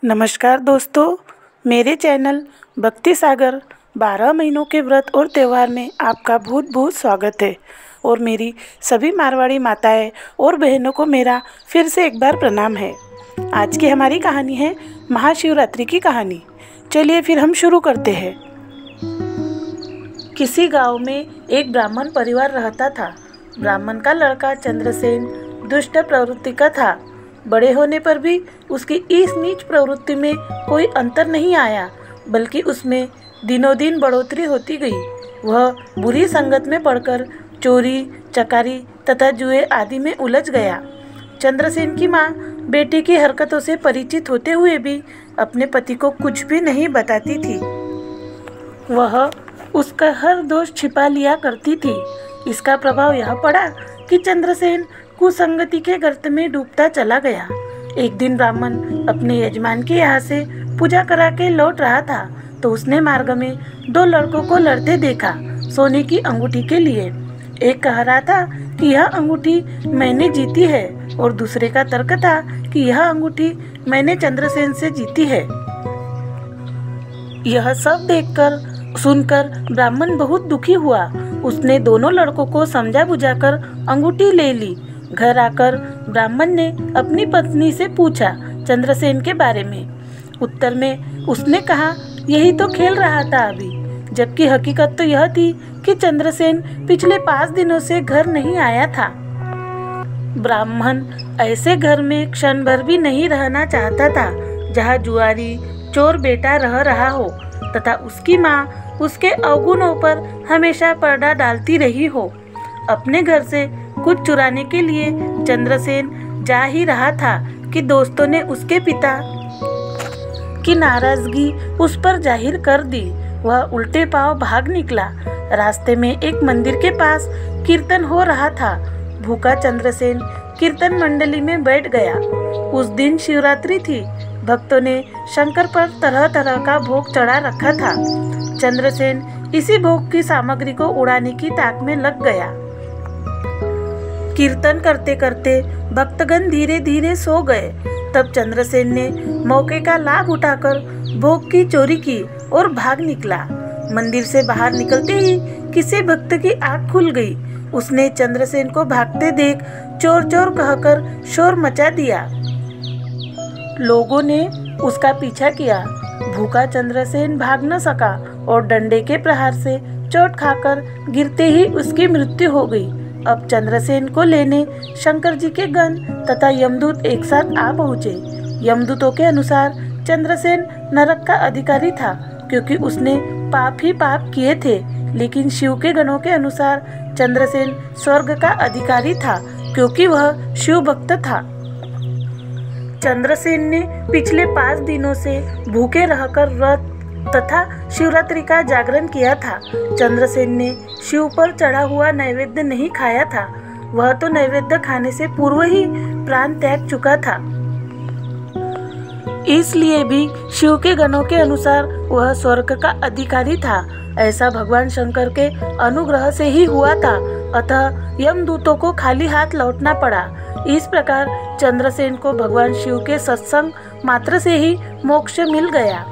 नमस्कार दोस्तों, मेरे चैनल भक्ति सागर 12 महीनों के व्रत और त्यौहार में आपका बहुत बहुत स्वागत है। और मेरी सभी मारवाड़ी माताएं और बहनों को मेरा फिर से एक बार प्रणाम है। आज की हमारी कहानी है महाशिवरात्रि की कहानी। चलिए फिर हम शुरू करते हैं। किसी गांव में एक ब्राह्मण परिवार रहता था। ब्राह्मण का लड़का चंद्रसेन दुष्ट प्रवृत्ति का था। बड़े होने पर भी उसकी इस नीच प्रवृत्ति में कोई अंतर नहीं आया, बल्कि उसमें दिनों दिन बढ़ोतरी होती गई। वह बुरी संगत में पड़कर चोरी, चकारी तथा जुए आदि में उलझ गया। चंद्रसेन की माँ बेटे की हरकतों से परिचित होते हुए भी अपने पति को कुछ भी नहीं बताती थी। वह उसका हर दोष छिपा लिया करती थी। इसका प्रभाव यह पड़ा कि चंद्रसेन कुसंगति के गर्त में डूबता चला गया। एक दिन ब्राह्मण अपने यजमान के यहाँ से पूजा करा के लौट रहा था तो उसने मार्ग में दो लड़कों को लड़ते देखा, सोने की अंगूठी के लिए। एक कह रहा था कि यह अंगूठी मैंने जीती है और दूसरे का तर्क था कि यह अंगूठी मैंने चंद्रसेन से जीती है। यह सब देखकर सुनकर ब्राह्मण बहुत दुखी हुआ। उसने दोनों लड़कों को समझा बुझाकर अंगूठी ले ली। घर आकर ब्राह्मण ने अपनी पत्नी से पूछा चंद्रसेन के बारे में। उत्तर में उसने कहा, यही तो खेल रहा था अभी, जबकि हकीकत तो यह थी कि चंद्रसेन पिछले 5 दिनों से घर नहीं आया था। ब्राह्मण ऐसे घर में क्षण भर भी नहीं रहना चाहता था जहाँ जुआरी चोर बेटा रह रहा हो तथा उसकी माँ उसके अवगुणों पर हमेशा पर्दा डालती रही हो। अपने घर से कुछ चुराने के लिए चंद्रसेन जा ही रहा था कि दोस्तों ने उसके पिता की नाराजगी उस पर जाहिर कर दी। वह उल्टे पांव भाग निकला। रास्ते में एक मंदिर के पास कीर्तन हो रहा था। भूखा चंद्रसेन कीर्तन मंडली में बैठ गया। उस दिन शिवरात्रि थी। भक्तों ने शंकर पर तरह तरह का भोग चढ़ा रखा था। चंद्रसेन इसी भोग की सामग्री को उड़ाने की ताक में लग गया। कीर्तन करते करते भक्तगण धीरे धीरे सो गए। तब चंद्रसेन ने मौके का लाभ उठाकर भोग की चोरी की और भाग निकला। मंदिर से बाहर निकलते ही किसी भक्त की आंख खुल गई। उसने चंद्रसेन को भागते देख चोर चोर कहकर शोर मचा दिया। लोगों ने उसका पीछा किया। भूखा चंद्रसेन भाग न सका और डंडे के प्रहार से चोट खाकर गिरते ही उसकी मृत्यु हो गई। अब चंद्रसेन को लेने शंकर जी के गण तथा यमदूत एक साथ आ पहुँचे। यमदूतों के अनुसार चंद्रसेन नरक का अधिकारी था क्योंकि उसने पाप ही पाप किए थे, लेकिन शिव के गणों के अनुसार चंद्रसेन स्वर्ग का अधिकारी था क्योंकि वह शिव भक्त था। चंद्रसेन ने पिछले 5 दिनों से भूखे रहकर व्रत तथा शिवरात्रि का जागरण किया था। चंद्रसेन ने शिव पर चढ़ा हुआ नैवेद्य नहीं खाया था। वह तो नैवेद्य खाने से पूर्व ही प्राण त्याग चुका था। इसलिए भी शिव के गणों के अनुसार वह स्वर्ग का अधिकारी था। ऐसा भगवान शंकर के अनुग्रह से ही हुआ था। अतः यमदूतों को खाली हाथ लौटना पड़ा। इस प्रकार चंद्रसेन को भगवान शिव के सत्संग मात्र से ही मोक्ष मिल गया।